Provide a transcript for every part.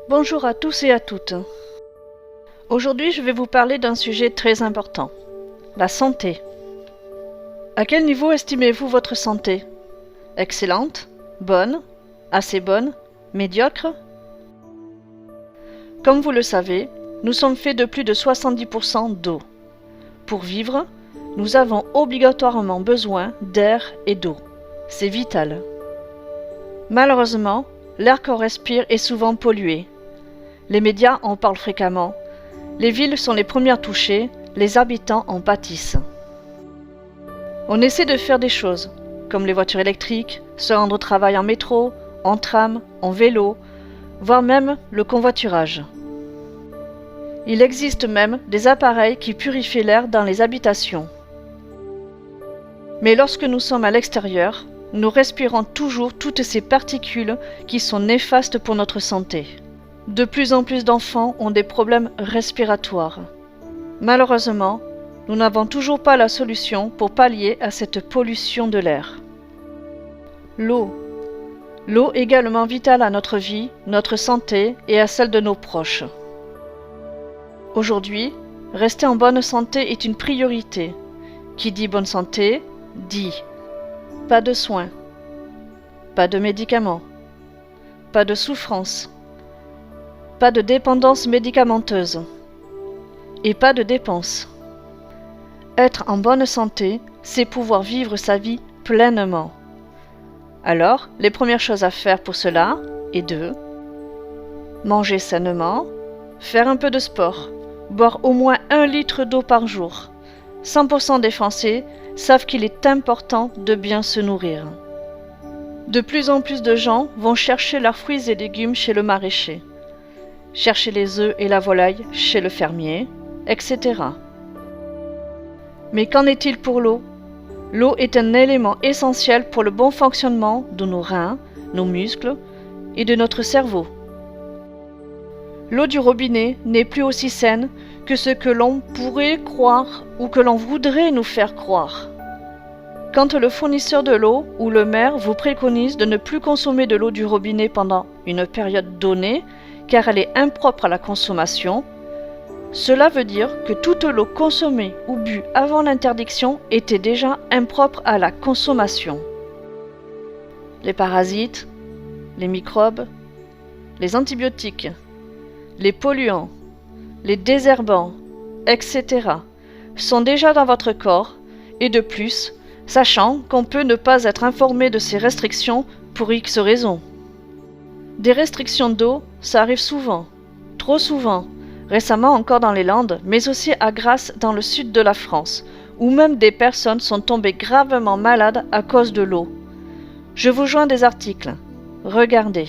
Bonjour à tous et à toutes. Aujourd'hui, je vais vous parler d'un sujet très important, la santé. À quel niveau estimez-vous votre santé? Excellente? Bonne? Assez bonne? Médiocre? Comme vous le savez, nous sommes faits de plus de 70% d'eau. Pour vivre, nous avons obligatoirement besoin d'air et d'eau. C'est vital. Malheureusement, l'air qu'on respire est souvent pollué. Les médias en parlent fréquemment. Les villes sont les premières touchées, les habitants en pâtissent. On essaie de faire des choses, comme les voitures électriques, se rendre au travail en métro, en tram, en vélo, voire même le convoiturage. Il existe même des appareils qui purifient l'air dans les habitations. Mais lorsque nous sommes à l'extérieur, nous respirons toujours toutes ces particules qui sont néfastes pour notre santé. De plus en plus d'enfants ont des problèmes respiratoires. Malheureusement, nous n'avons toujours pas la solution pour pallier à cette pollution de l'air. L'eau. L'eau est également vitale à notre vie, notre santé et à celle de nos proches. Aujourd'hui, rester en bonne santé est une priorité. Qui dit bonne santé, dit pas de soins, pas de médicaments, pas de souffrance, pas de dépendance médicamenteuse et pas de dépenses. Être en bonne santé, c'est pouvoir vivre sa vie pleinement. Alors, les premières choses à faire pour cela est de manger sainement, faire un peu de sport, boire au moins 1 litre d'eau par jour. 100% des Français savent qu'il est important de bien se nourrir. De plus en plus de gens vont chercher leurs fruits et légumes chez le maraîcher, chercher les œufs et la volaille chez le fermier, etc. Mais qu'en est-il pour l'eau? L'eau est un élément essentiel pour le bon fonctionnement de nos reins, nos muscles et de notre cerveau. L'eau du robinet n'est plus aussi saine que ce que l'on pourrait croire ou que l'on voudrait nous faire croire. Quand le fournisseur de l'eau ou le maire vous préconise de ne plus consommer de l'eau du robinet pendant une période donnée, car elle est impropre à la consommation, cela veut dire que toute l'eau consommée ou bue avant l'interdiction était déjà impropre à la consommation. Les parasites, les microbes, les antibiotiques, les polluants, les désherbants, etc. sont déjà dans votre corps et de plus, sachant qu'on peut ne pas être informé de ces restrictions pour X raisons. Des restrictions d'eau, ça arrive souvent, trop souvent, récemment encore dans les Landes, mais aussi à Grasse dans le sud de la France, où même des personnes sont tombées gravement malades à cause de l'eau. Je vous joins des articles. Regardez.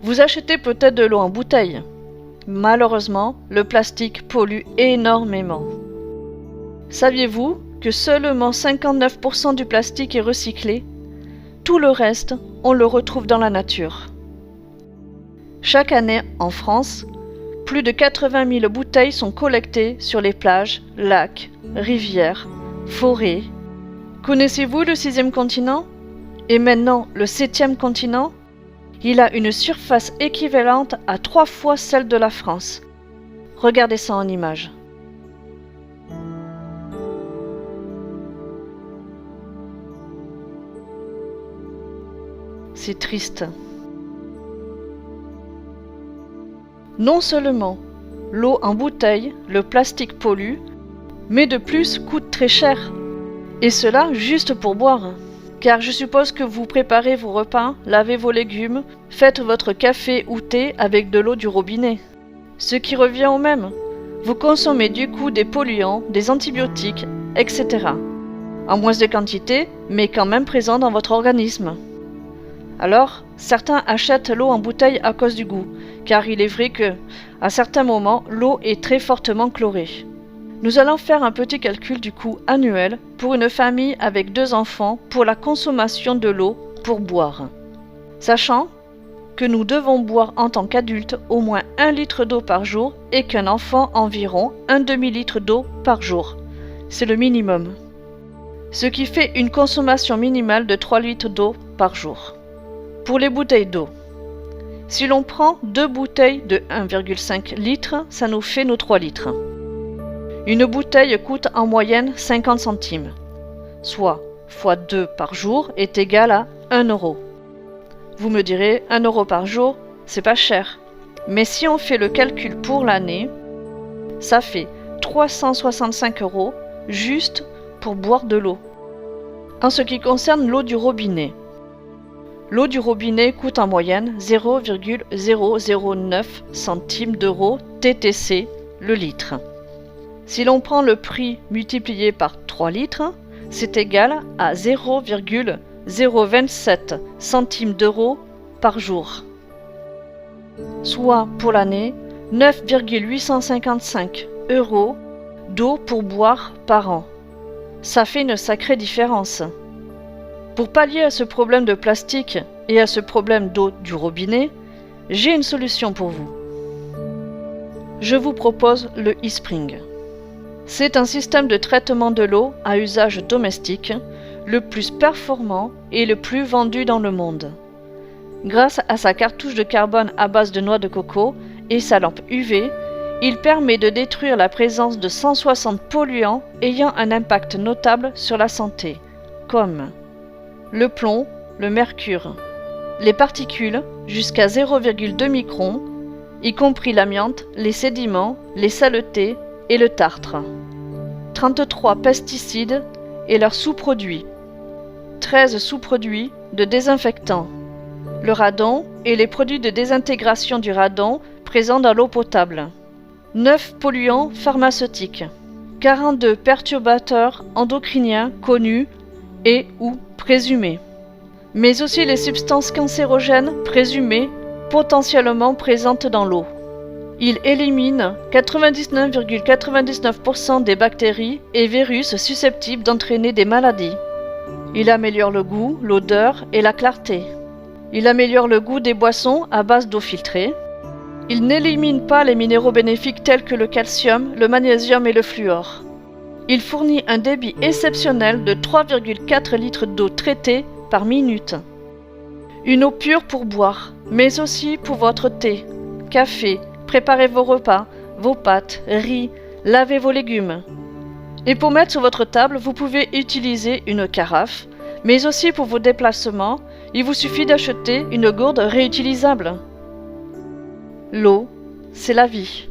Vous achetez peut-être de l'eau en bouteille. Malheureusement, le plastique pollue énormément. Saviez-vous que seulement 59% du plastique est recyclé? Tout le reste, on le retrouve dans la nature. Chaque année, en France, plus de 80 000 bouteilles sont collectées sur les plages, lacs, rivières, forêts. Connaissez-vous le 6e continent? Et maintenant le 7e continent? Il a une surface équivalente à 3 fois celle de la France. Regardez ça en images. C'est triste. Non seulement l'eau en bouteille, le plastique pollue, mais de plus coûte très cher. Et cela juste pour boire. Car je suppose que vous préparez vos repas, lavez vos légumes, faites votre café ou thé avec de l'eau du robinet. Ce qui revient au même. Vous consommez du coup des polluants, des antibiotiques, etc. En moins de quantité, mais quand même présents dans votre organisme. Alors, certains achètent l'eau en bouteille à cause du goût, car il est vrai que, à certains moments, l'eau est très fortement chlorée. Nous allons faire un petit calcul du coût annuel pour une famille avec 2 enfants pour la consommation de l'eau pour boire. Sachant que nous devons boire en tant qu'adultes au moins 1 litre d'eau par jour et qu'un enfant environ un demi-litre d'eau par jour. C'est le minimum. Ce qui fait une consommation minimale de 3 litres d'eau par jour. Pour les bouteilles d'eau, si l'on prend 2 bouteilles de 1,5 litre, ça nous fait nos 3 litres. Une bouteille coûte en moyenne 50 centimes, soit fois 2 par jour est égal à 1 euro. Vous me direz, 1 euro par jour, c'est pas cher. Mais si on fait le calcul pour l'année, ça fait 365 euros juste pour boire de l'eau. En ce qui concerne l'eau du robinet, l'eau du robinet coûte en moyenne 0,009 centimes d'euros TTC le litre. Si l'on prend le prix multiplié par 3 litres, c'est égal à 0,027 centimes d'euros par jour. Soit pour l'année, 9,855 euros d'eau pour boire par an. Ça fait une sacrée différence. Pour pallier à ce problème de plastique et à ce problème d'eau du robinet, j'ai une solution pour vous. Je vous propose le e-Spring. C'est un système de traitement de l'eau à usage domestique, le plus performant et le plus vendu dans le monde. Grâce à sa cartouche de carbone à base de noix de coco et sa lampe UV, il permet de détruire la présence de 160 polluants ayant un impact notable sur la santé, comme le plomb, le mercure, les particules jusqu'à 0,2 microns, y compris l'amiante, les sédiments, les saletés et le tartre. 33 pesticides et leurs sous-produits. 13 sous-produits de désinfectants. Le radon et les produits de désintégration du radon présents dans l'eau potable. 9 polluants pharmaceutiques. 42 perturbateurs endocriniens connus et ou présumés. Mais aussi les substances cancérogènes présumées potentiellement présentes dans l'eau. Il élimine 99,99% des bactéries et virus susceptibles d'entraîner des maladies. Il améliore le goût, l'odeur et la clarté. Il améliore le goût des boissons à base d'eau filtrée. Il n'élimine pas les minéraux bénéfiques tels que le calcium, le magnésium et le fluor. Il fournit un débit exceptionnel de 3,4 litres d'eau traitée par minute. Une eau pure pour boire, mais aussi pour votre thé, café, préparez vos repas, vos pâtes, riz, lavez vos légumes. Et pour mettre sur votre table, vous pouvez utiliser une carafe, mais aussi pour vos déplacements, il vous suffit d'acheter une gourde réutilisable. L'eau, c'est la vie.